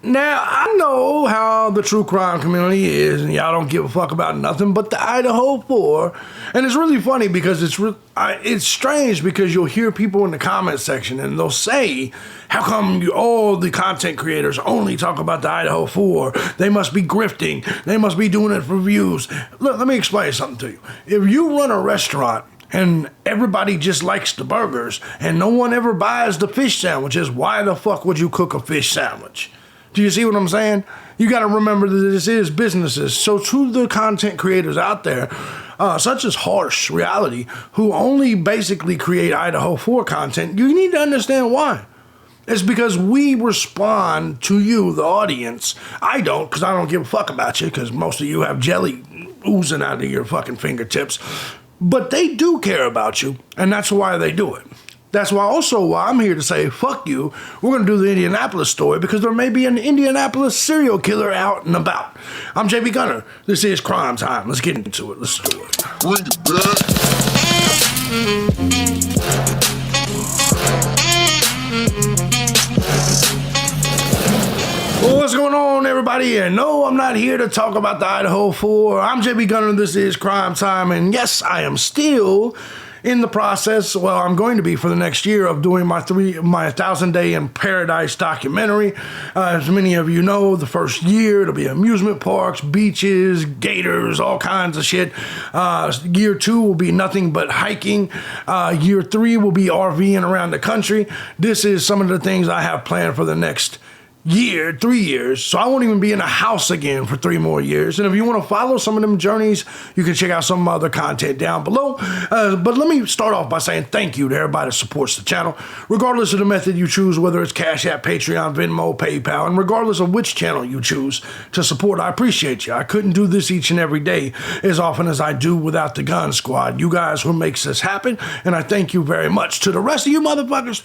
Now, I know how the true crime community is, and y'all don't give a fuck about nothing but the Idaho 4. And it's really funny because it's strange because you'll hear people in the comment section and they'll say, how come all the content creators only talk about the Idaho 4? They must be grifting. They must be doing it for views. Look, let me explain something to you. If you run a restaurant and everybody just likes the burgers and no one ever buys the fish sandwiches, why the fuck would you cook a fish sandwich? Do you see what I'm saying? You got to remember that this is businesses. So to the content creators out there, such as Harsh Reality, who only basically create Idaho 4 content, you need to understand why. It's because we respond to you, the audience. I don't, because I don't give a fuck about you, because most of you have jelly oozing out of your fucking fingertips. But they do care about you, and that's why they do it. That's why I'm here to say, fuck you. We're going to do the Indianapolis story because there may be an Indianapolis serial killer out and about. I'm thejbgunner. This is Crime Time. Let's get into it. Let's do it. Bring it back. Well, what's going on, everybody? And no, I'm not here to talk about the Idaho 4. I'm thejbgunner. This is Crime Time. And yes, I am still in the process, well, I'm going to be for the next year of doing my 1,000 Day in Paradise documentary. As many of you know, the first year it'll be amusement parks, beaches, gators, all kinds of shit. Year 2 will be nothing but hiking. Year 3 will be RVing around the country. This is some of the things I have planned for the next 3 years, so I won't even be in a house again for 3 more years. And if you want to follow some of them journeys, you can check out some of my other content down below. But let me start off by saying thank you to everybody that supports the channel, regardless of the method you choose, whether it's Cash App, Patreon, Venmo, PayPal, and regardless of which channel you choose to support. I appreciate you. I couldn't do this each and every day as often as I do without the Gun Squad. You guys who makes this happen, and I thank you very much. To the rest of you motherfuckers,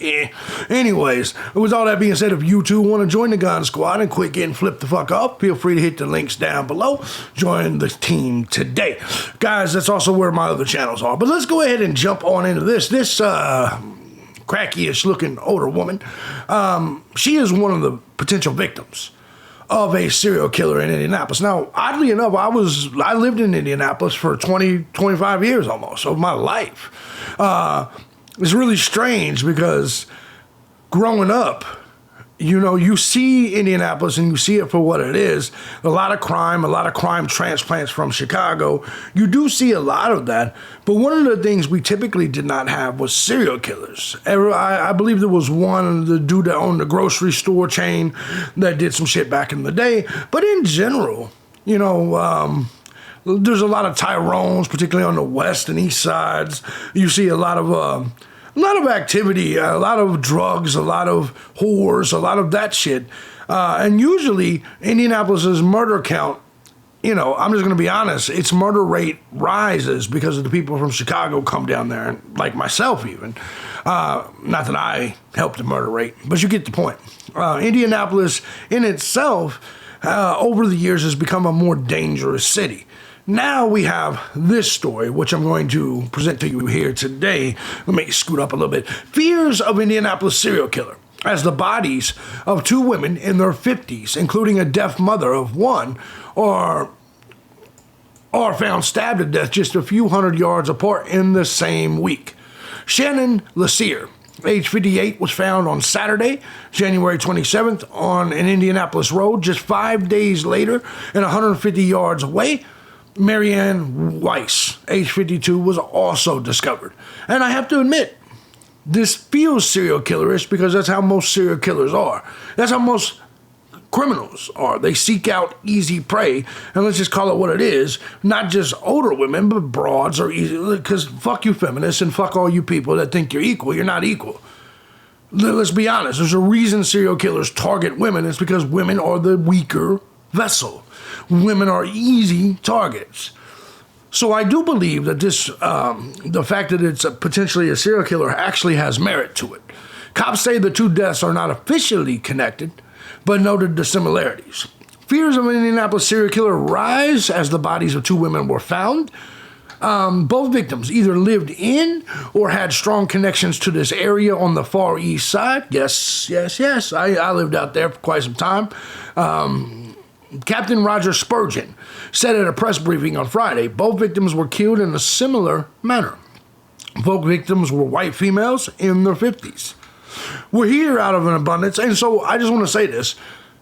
anyways, with all that being said, if you too want to join the Gun Squad and quit getting flipped the fuck off, feel free to hit the links down below. Join the team today. Guys, that's also where my other channels are. But let's go ahead and jump on into this. This cracky-ish looking older woman, she is one of the potential victims of a serial killer in Indianapolis. Now, oddly enough, I lived in Indianapolis for 25 years almost of my life. It's really strange because growing up, you know, you see Indianapolis and you see it for what it is. A lot of crime transplants from Chicago. You do see a lot of that. But one of the things we typically did not have was serial killers. I believe there was one, the dude that owned the grocery store chain that did some shit back in the day. But in general, you know, there's a lot of Tyrones, particularly on the west and east sides. You see a lot of activity, a lot of drugs, a lot of whores, a lot of that shit. And usually Indianapolis's murder count, you know, I'm just going to be honest, its murder rate rises because of the people from Chicago come down there, and like myself even. Not that I helped the murder rate, but you get the point. Indianapolis in itself, over the years, has become a more dangerous city. Now we have this story, which I'm going to present to you here today. Let me scoot up a little bit. Fears of Indianapolis serial killer, as the bodies of 2 women in their 50s, including a deaf mother of one, are found stabbed to death just a few hundred yards apart in the same week. Shannon Lassier, age 58, was found on Saturday, January 27th, on an Indianapolis road. Just 5 days later, and 150 yards away, Marianne Weiss, age 52, was also discovered. And I have to admit, this feels serial killerish because that's how most serial killers are. That's how most criminals are. They seek out easy prey, and let's just call it what it is. Not just older women, but broads are easy, because fuck you feminists and fuck all you people that think you're equal. You're not equal. Let's be honest. There's a reason serial killers target women. It's because women are the weaker vessel. Women are easy targets. So I do believe that this, the fact that it's potentially a serial killer actually has merit to it. Cops say the 2 deaths are not officially connected, but noted the similarities. Fears of an Indianapolis serial killer rise as the bodies of 2 women were found. Both victims either lived in or had strong connections to this area on the Far East Side. Yes. I lived out there for quite some time. Captain Roger Spurgeon said at a press briefing on Friday, both victims were killed in a similar manner. Both victims were white females in their 50s. We're here out of an abundance, and so I just want to say this,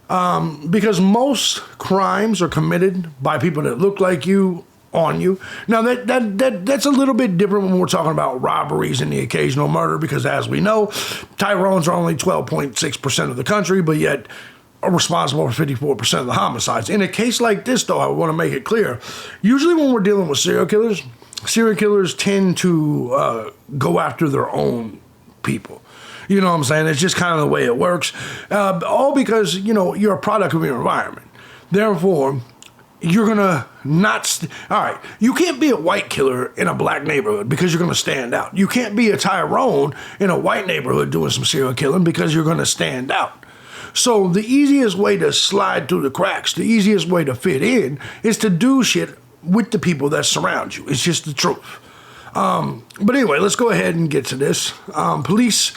because most crimes are committed by people that look like you, on you. Now, that's a little bit different when we're talking about robberies and the occasional murder, because as we know, Tyrones are only 12.6% of the country, but yet are responsible for 54% of the homicides. In a case like this, though, I want to make it clear, usually when we're dealing with serial killers tend to go after their own people. You know what I'm saying? It's just kind of the way it works. All because, you're a product of your environment. Therefore, you're going to not... All right, you can't be a white killer in a black neighborhood because you're going to stand out. You can't be a Tyrone in a white neighborhood doing some serial killing because you're going to stand out. So the easiest way to slide through the cracks, the easiest way to fit in, is to do shit with the people that surround you. It's just the truth. But anyway, let's go ahead and get to this. Police...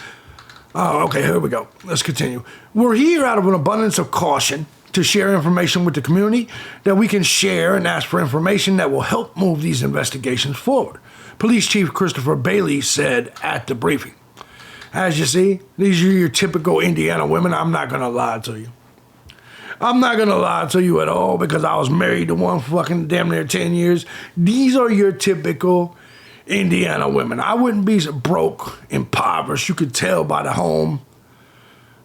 okay, here we go. Let's continue. We're here out of an abundance of caution to share information with the community that we can share and ask for information that will help move these investigations forward. Police Chief Christopher Bailey said at the briefing. As you see, these are your typical Indiana women. I'm not going to lie to you. I'm not going to lie to you at all because I was married to one fucking damn near 10 years. These are your typical Indiana women. I wouldn't be broke, impoverished. You could tell by the home.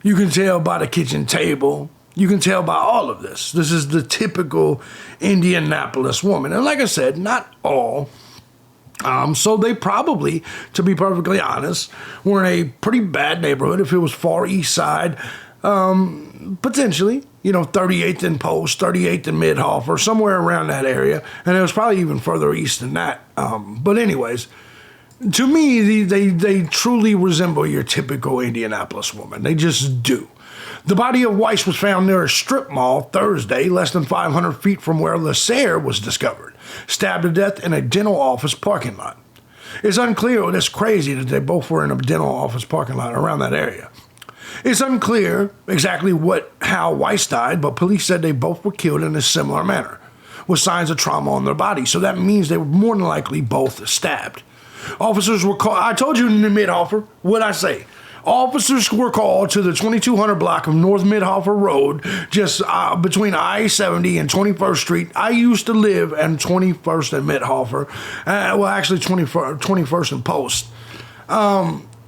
You can tell by the kitchen table. You can tell by all of this. This is the typical Indianapolis woman. And like I said, not all. So they probably, to be perfectly honest, were in a pretty bad neighborhood. If it was Far East Side, potentially, 38th and Post, 38th and Midhofer, somewhere around that area. And it was probably even further east than that. But anyways, to me, they truly resemble your typical Indianapolis woman. They just do. The body of Weiss was found near a strip mall Thursday, less than 500 feet from where Lacer was discovered, stabbed to death in a dental office parking lot. It's unclear, it's crazy that they both were in a dental office parking lot around that area. It's unclear exactly how Weiss died, but police said they both were killed in a similar manner, with signs of trauma on their body. So that means they were more than likely both stabbed. Officers were called, I told you in the Midhofer, what'd I say? Officers were called to the 2200 block of North Midhofer Road, just between I-70 and 21st Street. I used to live in 21st and Midhofer, actually 21st and Post.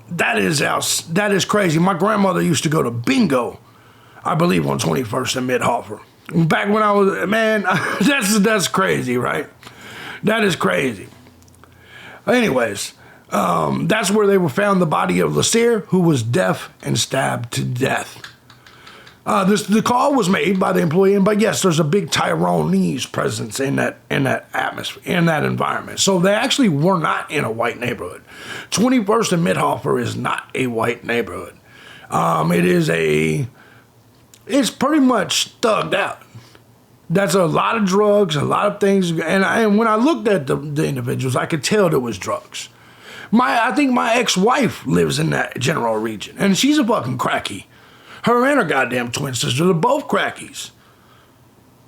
That is crazy. My grandmother used to go to bingo, I believe, on 21st and Midhofer. Back when I was, man, that's crazy, right? That is crazy. Anyways, that's where they found the body of Lacer, who was deaf and stabbed to death. The call was made by the employee, but yes, there's a big Tyronese presence in that atmosphere, in that environment. So they actually were not in a white neighborhood. 21st and Midhofer is not a white neighborhood. It's pretty much thugged out. That's a lot of drugs, a lot of things, and when I looked at the individuals, I could tell there was drugs. I think my ex-wife lives in that general region, and she's a fucking cracky. Her and her goddamn twin sister are both crackies.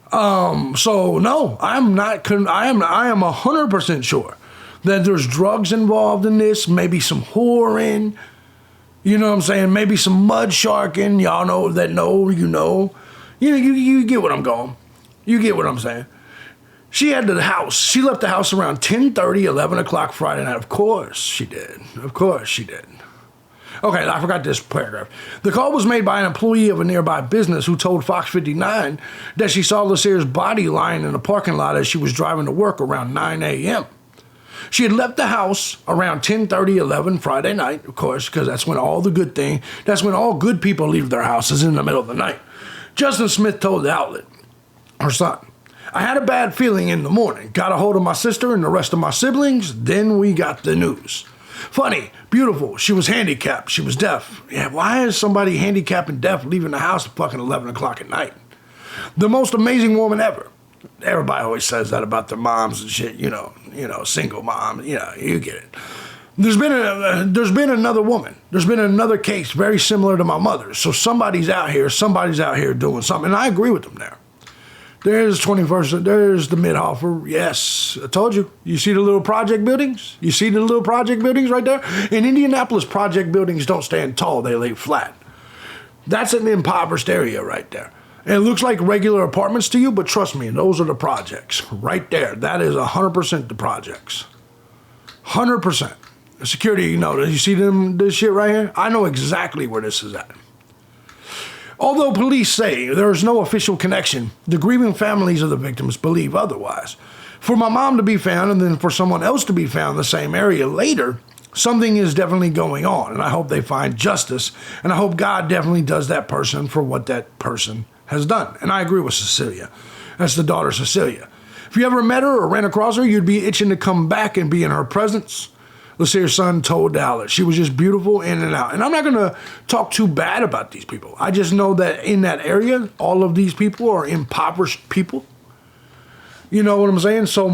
So no, I am 100% sure that there's drugs involved in this, maybe some whoring, you know what I'm saying? Maybe some mud sharking. Y'all know that you get what I'm going. You get what I'm saying. She left the house around 10:30, 11 o'clock Friday night. Of course she did. Okay, I forgot this paragraph. The call was made by an employee of a nearby business who told Fox 59 that she saw Lacer's body lying in a parking lot as she was driving to work around 9 a.m. She had left the house around 10:30, 11 Friday night, of course, because that's when all good people leave their houses in the middle of the night. Justin Smith told the outlet, her son, I had a bad feeling in the morning. Got a hold of my sister and the rest of my siblings. Then we got the news. Funny, beautiful. She was handicapped. She was deaf. Yeah, why is somebody handicapped and deaf leaving the house at fucking 11 o'clock at night? The most amazing woman ever. Everybody always says that about their moms and shit, single mom, you get it. There's been another woman. There's been another case very similar to my mother's. So somebody's out here doing something. And I agree with them there. There's the Midhofer. Yes, I told you. You see the little project buildings? You see the little project buildings right there? In Indianapolis, project buildings don't stand tall. They lay flat. That's an impoverished area right there. And it looks like regular apartments to you, but trust me, those are the projects. Right there. That is 100% the projects. 100%. Security, you see this shit right here? I know exactly where this is at. Although police say there is no official connection, the grieving families of the victims believe otherwise. For my mom to be found and then for someone else to be found in the same area later, something is definitely going on, and I hope they find justice, and I hope God definitely does that person for what that person has done. And I agree with Cecilia. That's the daughter Cecilia. If you ever met her or ran across her, you'd be itching to come back and be in her presence. Lasier's son told Dallas she was just beautiful in and out. And I'm not going to talk too bad about these people. I just know that in that area, all of these people are impoverished people. You know what I'm saying? So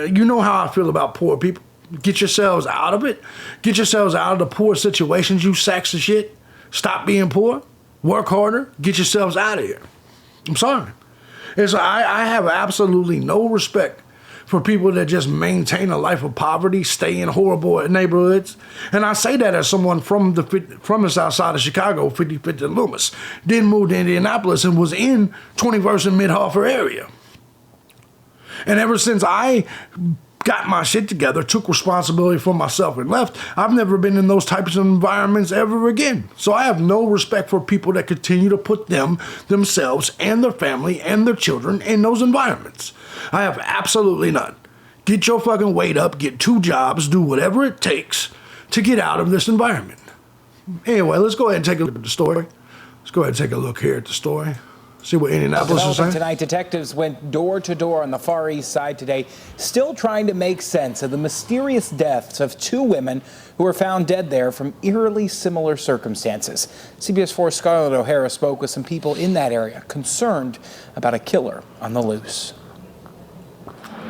you know how I feel about poor people. Get yourselves out of it. Get yourselves out of the poor situations, you sacks of shit. Stop being poor. Work harder. Get yourselves out of here. I'm sorry. I have absolutely no respect for people that just maintain a life of poverty, stay in horrible neighborhoods. And I say that as someone from the south side of Chicago, 55th and Loomis, then moved to Indianapolis and was in 21st and Midhofer area. And ever since I got my shit together, took responsibility for myself and left, I've never been in those types of environments ever again. So I have no respect for people that continue to put themselves and their family and their children in those environments. I have absolutely none. Get your fucking weight up, get 2 jobs, do whatever it takes to get out of this environment. Anyway, let's go ahead and take a look at the story. Let's go ahead and take a look here at the story. See what Indianapolis is saying. Tonight, detectives went door to door on the Far East Side today, still trying to make sense of the mysterious deaths of 2 women who were found dead there from eerily similar circumstances. CBS 4's Scarlett O'Hara spoke with some people in that area concerned about a killer on the loose.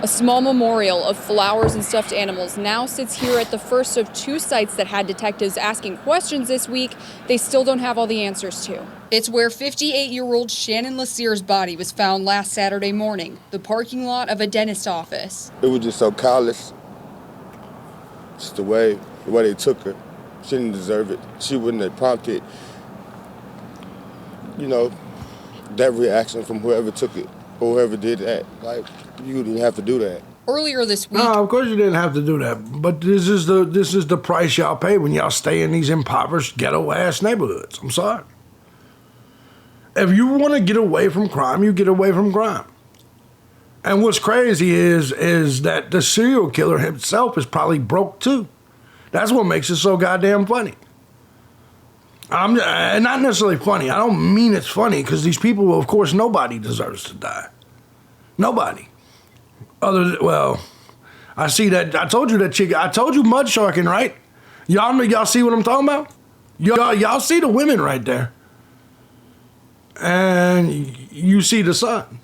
A small memorial of flowers and stuffed animals now sits here at the first of 2 sites that had detectives asking questions this week they still don't have all the answers to. It's where 58-year-old Shannon Lasier's body was found last Saturday morning, the parking lot of a dentist office. It was just so callous. Just the way they took her. She didn't deserve it. She wouldn't have prompted, that reaction from whoever took it or whoever did that. Like, you didn't have to do that. Earlier this week. No, of course you didn't have to do that. But this is the price y'all pay when y'all stay in these impoverished, ghetto-ass neighborhoods. I'm sorry. If you want to get away from crime, you get away from crime. And what's crazy is that the serial killer himself is probably broke too. That's what makes it so goddamn funny. Not necessarily funny. I don't mean it's funny because these people, of course, nobody deserves to die. Nobody. I see that. I told you that chick. I told you mud sharking, right? Y'all see what I'm talking about? Y'all see the women right there. And you see the son.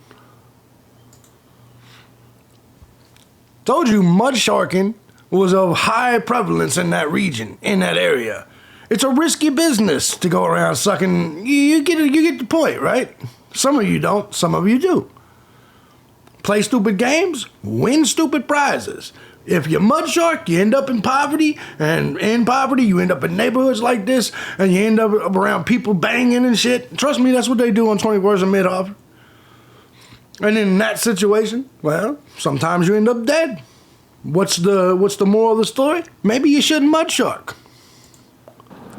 Told you mud sharking was of high prevalence in that region, in that area. It's a risky business to go around sucking. You get the point, right? Some of you don't, some of you do. Play stupid games, win stupid prizes. If you're mud shark, you end up in poverty, and in poverty, you end up in neighborhoods like this, and you end up around people banging and shit. Trust me, that's what they do on 21st and Midhofer. And in that situation, well, sometimes you end up dead. What's the moral of the story? Maybe you shouldn't mud shark.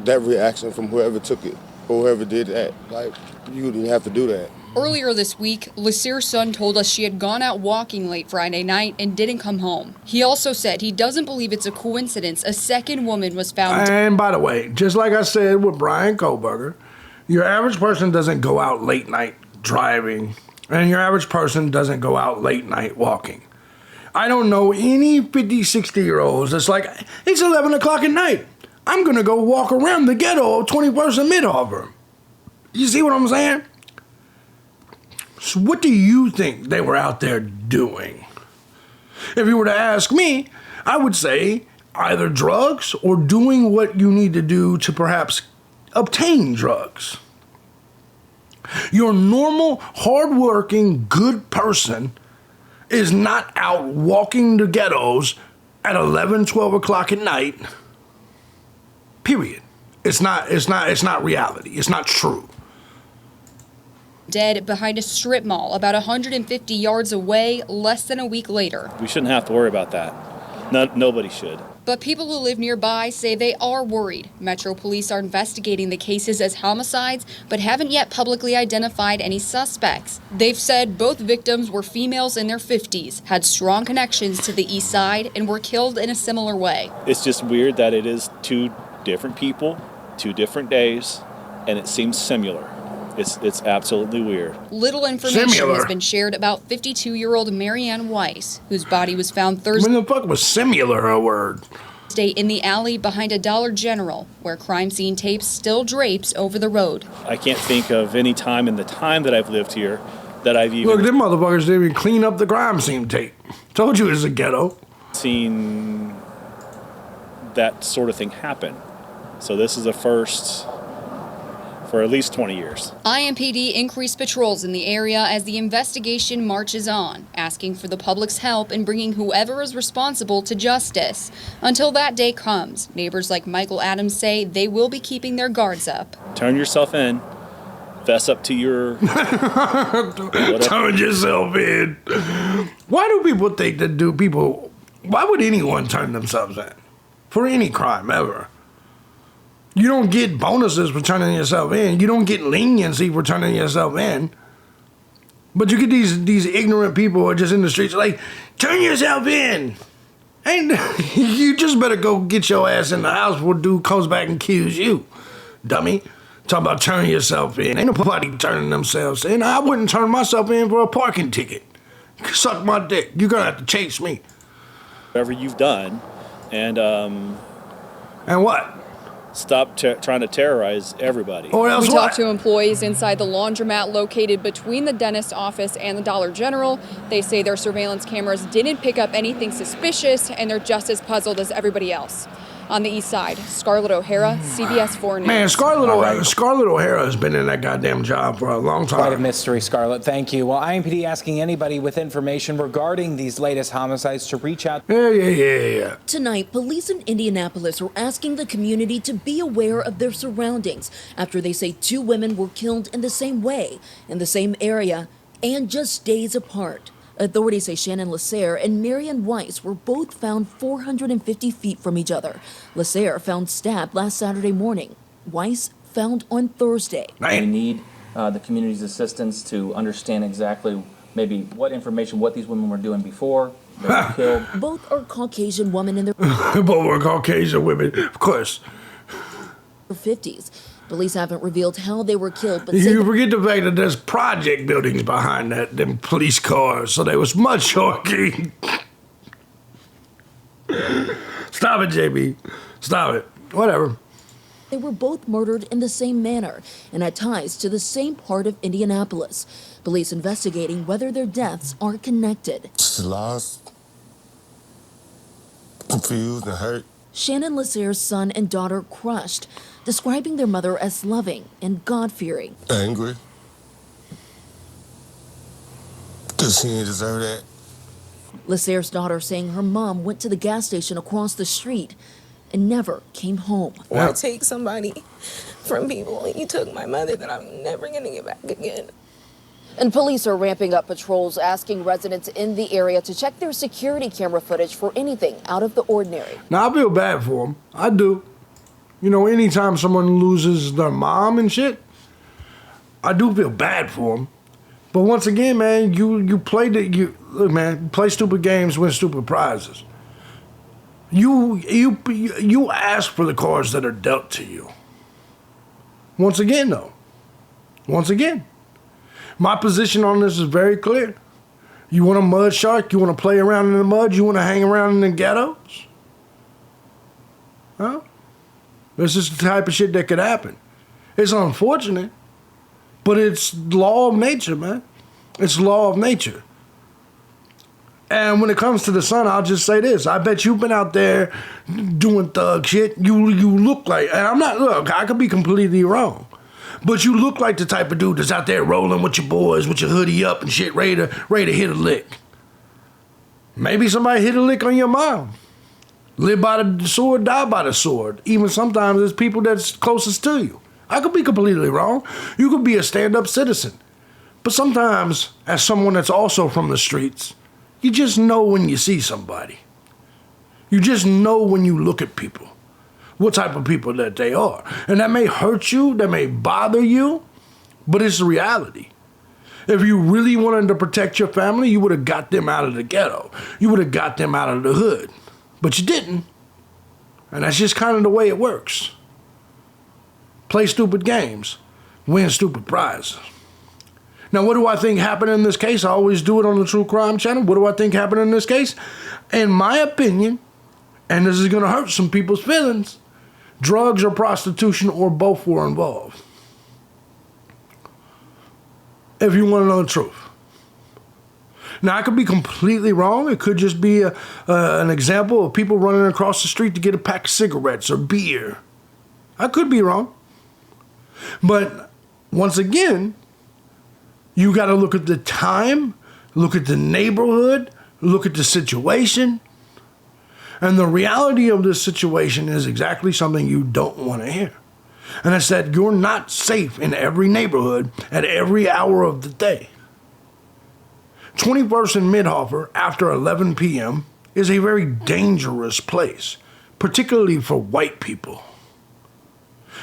That reaction from whoever took it or whoever did that, like, you didn't have to do that. Earlier this week, Lasier's son told us she had gone out walking late Friday night and didn't come home. He also said he doesn't believe it's a coincidence a second woman was found. And by the way, just like I said with Brian Kohlberger, your average person doesn't go out late night driving, and your average person doesn't go out late night walking. I don't know any 50, 60-year-olds that's like, it's 11 o'clock at night. I'm going to go walk around the ghetto of 21st and Midhofer. You see what I'm saying? So what do you think they were out there doing? If you were to ask me, I would say either drugs or doing what you need to do to perhaps obtain drugs. Your normal, hardworking, good person is not out walking the ghettos at 11, 12 o'clock at night. Period. It's not reality. It's not true. Dead behind a strip mall about 150 yards away less than a week later. We shouldn't have to worry about that. Nobody should. But people who live nearby say they are worried. Metro Police are investigating the cases as homicides, but haven't yet publicly identified any suspects. They've said both victims were females in their 50s, had strong connections to the east side, and were killed in a similar way. It's just weird that it is two different people, 2 different days, and it seems similar. It's absolutely weird. Little information has been shared about 52-year-old Marianne Weiss, whose body was found Thursday. When the fuck was similar a word? In the alley behind a Dollar General, where crime scene tape still drapes over the road. I can't think of any time in the time that I've lived here that I've even... Look, them motherfuckers didn't even clean up the crime scene tape. Told you it was a ghetto. ...seen that sort of thing happen. So this is a first for at least 20 years. IMPD increased patrols in the area as the investigation marches on, asking for the public's help in bringing whoever is responsible to justice. Until that day comes, neighbors like Michael Adams say they will be keeping their guards up. Turn yourself in. Fess up to your... Turn yourself in. Why do people think that why would anyone turn themselves in? For any crime ever. You don't get bonuses for turning yourself in. You don't get leniency for turning yourself in. But you get these ignorant people who are just in the streets like, turn yourself in. And you just better go get your ass in the house before dude comes back and kills you, dummy. Talk about turning yourself in. Ain't nobody turning themselves in. I wouldn't turn myself in for a parking ticket. Suck my dick. You're gonna have to chase me. Whatever you've done, and what? Stop trying to terrorize everybody. Or else we what? talked to employees inside the laundromat located between the dentist's office and the Dollar General. They say their surveillance cameras didn't pick up anything suspicious, and they're just as puzzled as everybody else. On the east side, Scarlett O'Hara, CBS 4 News. Man, Scarlett O'Hara has been in that goddamn job for a long time. Quite a mystery, Scarlett. Thank you. Well, IMPD asking anybody with information regarding these latest homicides to reach out. Yeah. Tonight, police in Indianapolis are asking the community to be aware of their surroundings after they say 2 women were killed in the same way, in the same area, and just days apart. Authorities say Shannon Lasser and Marianne Weiss were both found 450 feet from each other. Lasser found stabbed last Saturday morning. Weiss found on Thursday. We need the community's assistance to understand exactly maybe what these women were doing before they were killed. Both are Caucasian women in their Both were Caucasian women, of course. 50s. Police haven't revealed how they were killed, but You forget the fact that there's project buildings behind them police cars, so they was mud shocking. Stop it, JB. Stop it. Whatever. they were both murdered in the same manner and had ties to the same part of Indianapolis. Police investigating whether their deaths are connected. Just lost, confused, and hurt. Shannon Lasser's son and daughter crushed, describing their mother as loving and God-fearing. Angry. Because she didn't deserve that. Lasser's daughter saying her mom went to the gas station across the street and never came home. Why take somebody from people and you took my mother that I'm never going to get back again? And police are ramping up patrols, asking residents in the area to check their security camera footage for anything out of the ordinary. Now, I feel bad for them. I do. You know, anytime someone loses their mom and shit, I do feel bad for them. But once again, man, you play play stupid games, win stupid prizes. You ask for the cards that are dealt to you. Once again, though. Once again. My position on this is very clear. You want a mud shark? You want to play around in the mud? You want to hang around in the ghettos? Huh? This is the type of shit that could happen. It's unfortunate, but it's law of nature, man. It's law of nature. And when it comes to the son, I'll just say this. I bet you've been out there doing thug shit. You look like, and I'm not, look, I could be completely wrong. But you look like the type of dude that's out there rolling with your boys, with your hoodie up and shit, ready to hit a lick. Maybe somebody hit a lick on your mom. Live by the sword, die by the sword. Even sometimes it's people that's closest to you. I could be completely wrong. You could be a stand-up citizen. But sometimes, as someone that's also from the streets, you just know when you see somebody. You just know when you look at people, what type of people that they are. And that may hurt you, that may bother you, but it's the reality. If you really wanted to protect your family, you would have got them out of the ghetto. You would have got them out of the hood. But you didn't. And that's just kind of the way it works. Play stupid games, win stupid prizes. Now, what do I think happened in this case? I always do it on the True Crime Channel. What do I think happened in this case? In my opinion, and this is going to hurt some people's feelings, drugs or prostitution or both were involved. If you want to know the truth. Now, I could be completely wrong. It could just be an example of people running across the street to get a pack of cigarettes or beer. I could be wrong. But once again, you got to look at the time, look at the neighborhood, look at the situation. And the reality of this situation is exactly something you don't want to hear. And it's that you're not safe in every neighborhood at every hour of the day. 21st and Midhofer after 11 p.m. is a very dangerous place, particularly for white people.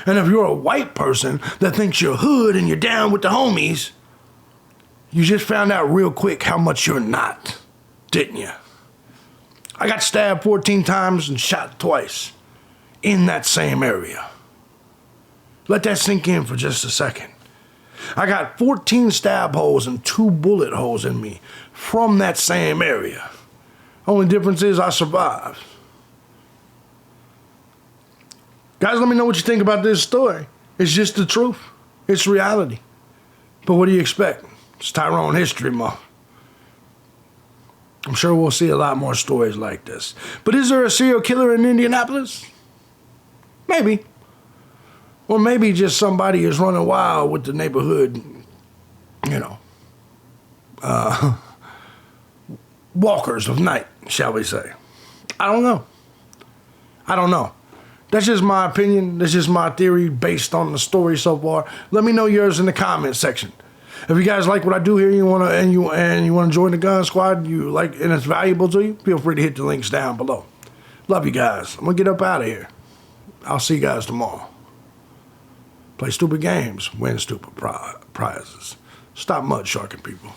And if you're a white person that thinks you're hood and you're down with the homies, you just found out real quick how much you're not, didn't you? I got stabbed 14 times and shot twice in that same area. Let that sink in for just a second. I got 14 stab holes and 2 bullet holes in me from that same area. Only difference is I survived. Guys, let me know what you think about this story. It's just the truth. It's reality. But what do you expect? It's Tyrone History Month. I'm sure we'll see a lot more stories like this. But is there a serial killer in Indianapolis? Maybe. Or maybe just somebody is running wild with the neighborhood, walkers of night, shall we say. I don't know. That's just my opinion. That's just my theory based on the story so far. Let me know yours in the comments section. If you guys like what I do here, you want to join the Gun Squad, and it's valuable to you, feel free to hit the links down below. Love you guys. I'm gonna get up out of here. I'll see you guys tomorrow. Play stupid games, win stupid prizes. Stop mud sharking people.